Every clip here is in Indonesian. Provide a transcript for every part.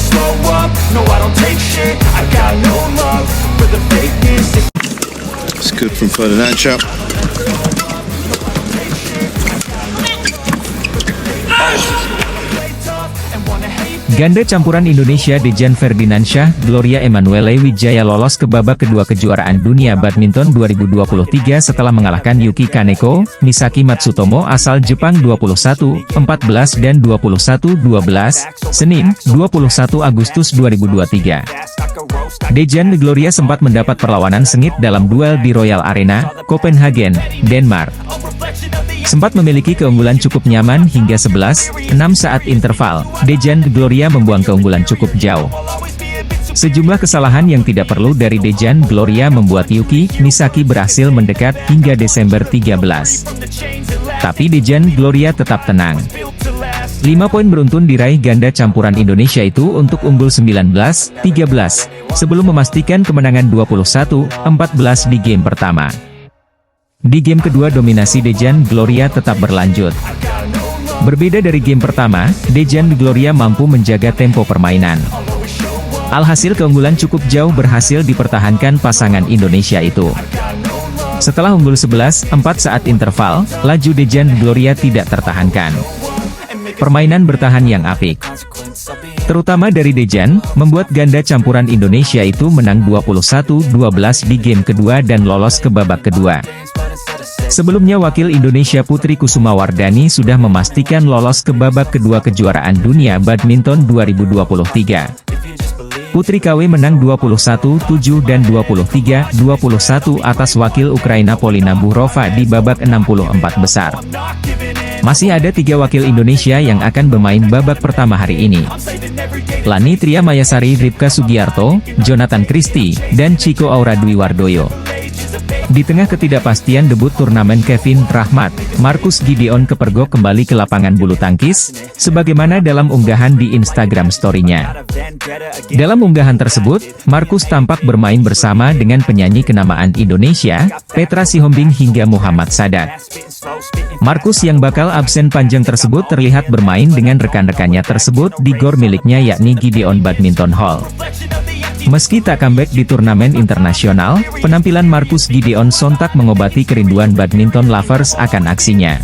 slow up, no I don't take shit, I got no love for the fakeness. It's good from Ferdinand. Ganda campuran Indonesia Dejan Ferdinansyah, Gloria Emanuele Wijaya lolos ke babak kedua kejuaraan dunia badminton 2023 setelah mengalahkan Yuki Kaneko, Misaki Matsutomo asal Jepang 21-14 dan 21-12, Senin, 21 Agustus 2023. Dejan Gloria sempat mendapat perlawanan sengit dalam duel di Royal Arena, Copenhagen, Denmark. Sempat memiliki keunggulan cukup nyaman hingga 11-6 saat interval, Dejan Gloria membuang keunggulan cukup jauh. Sejumlah kesalahan yang tidak perlu dari Dejan Gloria membuat Yuki Misaki berhasil mendekat hingga Desember 13. Tapi Dejan Gloria tetap tenang. 5 poin beruntun diraih ganda campuran Indonesia itu untuk unggul 19-13, sebelum memastikan kemenangan 21-14 di game pertama. Di game kedua dominasi Dejan Gloria tetap berlanjut. Berbeda dari game pertama, Dejan Gloria mampu menjaga tempo permainan. Alhasil keunggulan cukup jauh berhasil dipertahankan pasangan Indonesia itu. Setelah unggul 11-4 saat interval, laju Dejan Gloria tidak tertahankan. Permainan bertahan yang apik, terutama dari Dejan, membuat ganda campuran Indonesia itu menang 21-12 di game kedua dan lolos ke babak kedua. Sebelumnya wakil Indonesia Putri Kusumawardani sudah memastikan lolos ke babak kedua kejuaraan dunia badminton 2023. Putri KW menang 21-7 dan 23-21 atas wakil Ukraina Polina Burova di babak 64 besar. Masih ada 3 wakil Indonesia yang akan bermain babak pertama hari ini. Lani Tria Mayasari Ripka Sugiarto, Jonathan Christie, dan Chico Aura Dwi Wardoyo. Di tengah ketidakpastian debut turnamen, Kevin Rahmat, Marcus Gideon kepergok kembali ke lapangan bulu tangkis, sebagaimana dalam unggahan di Instagram story-nya. Dalam unggahan tersebut, Marcus tampak bermain bersama dengan penyanyi kenamaan Indonesia, Petra Sihombing hingga Muhammad Sadat. Marcus yang bakal absen panjang tersebut terlihat bermain dengan rekan-rekannya tersebut di gor miliknya yakni Gideon Badminton Hall. Meski tak comeback di turnamen internasional, penampilan Marcus Gideon sontak mengobati kerinduan badminton lovers akan aksinya.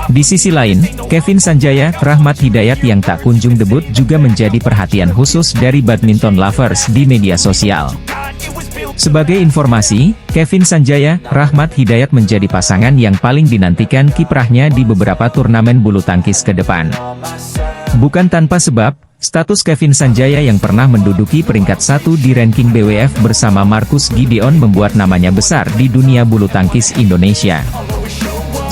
Di sisi lain, Kevin Sanjaya, Rahmat Hidayat yang tak kunjung debut juga menjadi perhatian khusus dari badminton lovers di media sosial. Sebagai informasi, Kevin Sanjaya, Rahmat Hidayat menjadi pasangan yang paling dinantikan kiprahnya di beberapa turnamen bulu tangkis ke depan. Bukan tanpa sebab, status Kevin Sanjaya yang pernah menduduki peringkat 1 di ranking BWF bersama Marcus Gideon membuat namanya besar di dunia bulu tangkis Indonesia.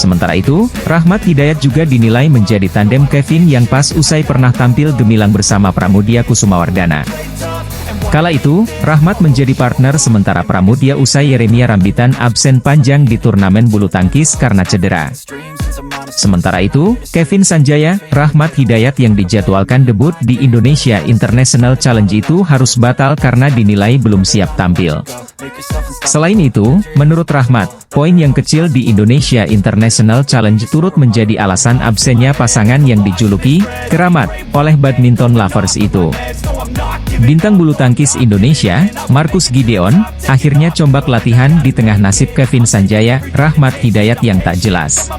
Sementara itu, Rahmat Hidayat juga dinilai menjadi tandem Kevin yang pas usai pernah tampil gemilang bersama Pramudia Kusumawardana. Kala itu, Rahmat menjadi partner sementara Pramudia usai Yeremia Rambitan absen panjang di turnamen bulu tangkis karena cedera. Sementara itu, Kevin Sanjaya, Rahmat Hidayat yang dijadwalkan debut di Indonesia International Challenge itu harus batal karena dinilai belum siap tampil. Selain itu, menurut Rahmat, poin yang kecil di Indonesia International Challenge turut menjadi alasan absennya pasangan yang dijuluki keramat oleh badminton lovers itu. Bintang bulu tangkis Indonesia, Marcus Gideon, akhirnya combak latihan di tengah nasib Kevin Sanjaya, Rahmat Hidayat yang tak jelas.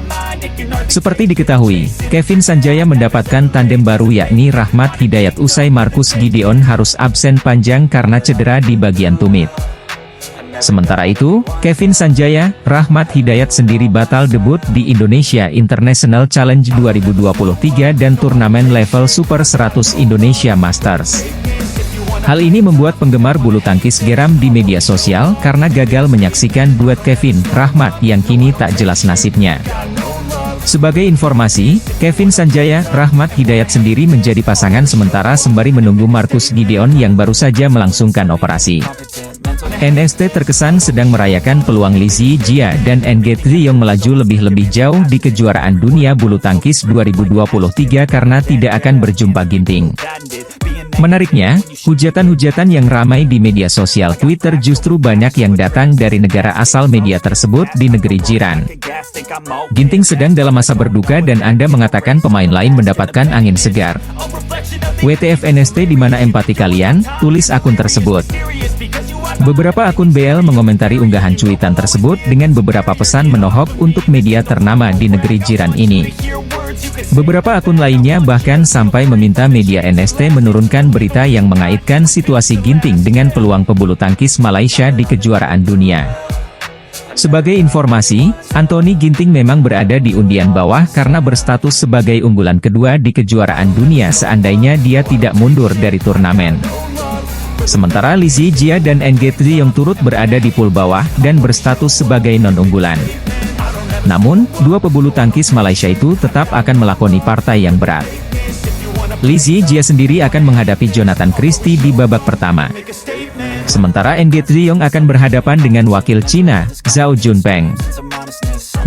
Seperti diketahui, Kevin Sanjaya mendapatkan tandem baru yakni Rahmat Hidayat usai Marcus Gideon harus absen panjang karena cedera di bagian tumit. Sementara itu, Kevin Sanjaya, Rahmat Hidayat sendiri batal debut di Indonesia International Challenge 2023 dan turnamen level Super 100 Indonesia Masters. Hal ini membuat penggemar bulu tangkis geram di media sosial karena gagal menyaksikan duet Kevin Rahmat yang kini tak jelas nasibnya. Sebagai informasi, Kevin Sanjaya, Rahmat Hidayat sendiri menjadi pasangan sementara sembari menunggu Marcus Gideon yang baru saja melangsungkan operasi. NST terkesan sedang merayakan peluang Lizzie Jia dan Engage Ziyong melaju lebih jauh di kejuaraan dunia bulu tangkis 2023 karena tidak akan berjumpa ginting. Menariknya, hujatan-hujatan yang ramai di media sosial Twitter justru banyak yang datang dari negara asal media tersebut di negeri jiran. Ginting sedang dalam masa berduka dan Anda mengatakan pemain lain mendapatkan angin segar. WTF NST di mana empati kalian? Tulis akun tersebut. Beberapa akun BL mengomentari unggahan cuitan tersebut dengan beberapa pesan menohok untuk media ternama di negeri jiran ini. Beberapa akun lainnya bahkan sampai meminta media NST menurunkan berita yang mengaitkan situasi Ginting dengan peluang pebulu tangkis Malaysia di kejuaraan dunia. Sebagai informasi, Anthony Ginting memang berada di undian bawah karena berstatus sebagai unggulan kedua di kejuaraan dunia seandainya dia tidak mundur dari turnamen. Sementara Lee Zijia dan Ng yang turut berada di pool bawah dan berstatus sebagai non-unggulan. Namun, dua pebulu tangkis Malaysia itu tetap akan melakoni partai yang berat. Lee Zijia sendiri akan menghadapi Jonathan Christie di babak pertama. Sementara Ng akan berhadapan dengan wakil Cina, Zhao Junpeng.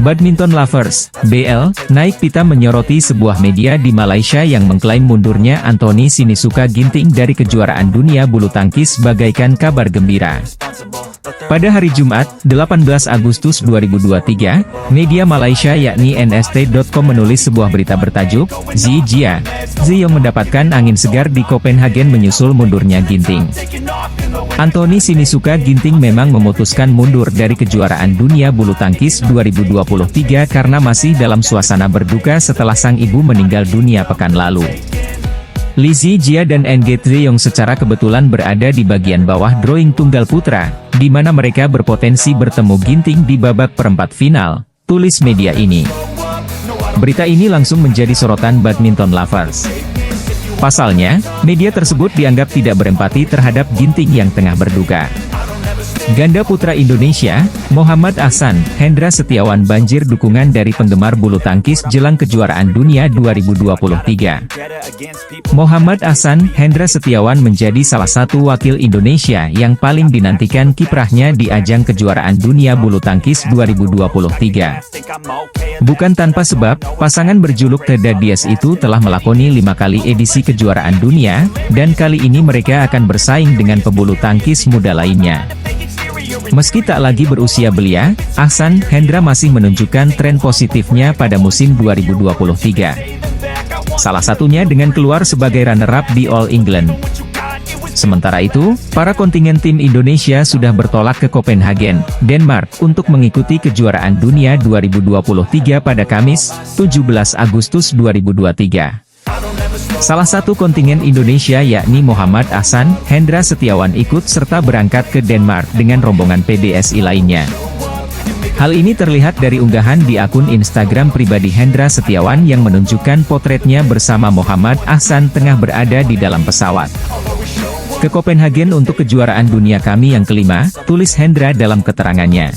Badminton Lovers, BL, naik pita menyoroti sebuah media di Malaysia yang mengklaim mundurnya Anthony Sinisuka Ginting dari kejuaraan dunia bulu tangkis bagaikan kabar gembira. Pada hari Jumat, 18 Agustus 2023, media Malaysia yakni NST.com menulis sebuah berita bertajuk, Zijia, Ziyong mendapatkan angin segar di Copenhagen menyusul mundurnya Ginting. Anthony Sinisuka Ginting memang memutuskan mundur dari kejuaraan dunia bulu tangkis 2023 karena masih dalam suasana berduka setelah sang ibu meninggal dunia pekan lalu. Lee Zijia dan Ng secara kebetulan berada di bagian bawah drawing tunggal putra, di mana mereka berpotensi bertemu Ginting di babak perempat final, tulis media ini. Berita ini langsung menjadi sorotan Badminton Lovers. Pasalnya, media tersebut dianggap tidak berempati terhadap Ginting yang tengah berduka. Ganda putra Indonesia, Muhammad Ahsan, Hendra Setiawan banjir dukungan dari penggemar bulu tangkis jelang kejuaraan dunia 2023. Muhammad Ahsan, Hendra Setiawan menjadi salah satu wakil Indonesia yang paling dinantikan kiprahnya di ajang kejuaraan dunia bulu tangkis 2023. Bukan tanpa sebab, pasangan berjuluk The Daddies itu telah melakoni 5 kali edisi kejuaraan dunia, dan kali ini mereka akan bersaing dengan pebulu tangkis muda lainnya. Meski tak lagi berusia belia, Ahsan Hendra masih menunjukkan tren positifnya pada musim 2023. Salah satunya dengan keluar sebagai runner-up di All England. Sementara itu, para kontingen tim Indonesia sudah bertolak ke Copenhagen, Denmark, untuk mengikuti kejuaraan dunia 2023 pada Kamis, 17 Agustus 2023. Salah satu kontingen Indonesia yakni Muhammad Ahsan, Hendra Setiawan ikut serta berangkat ke Denmark dengan rombongan PDSI lainnya. Hal ini terlihat dari unggahan di akun Instagram pribadi Hendra Setiawan yang menunjukkan potretnya bersama Muhammad Ahsan tengah berada di dalam pesawat. Ke Copenhagen untuk kejuaraan dunia kami yang kelima, tulis Hendra dalam keterangannya.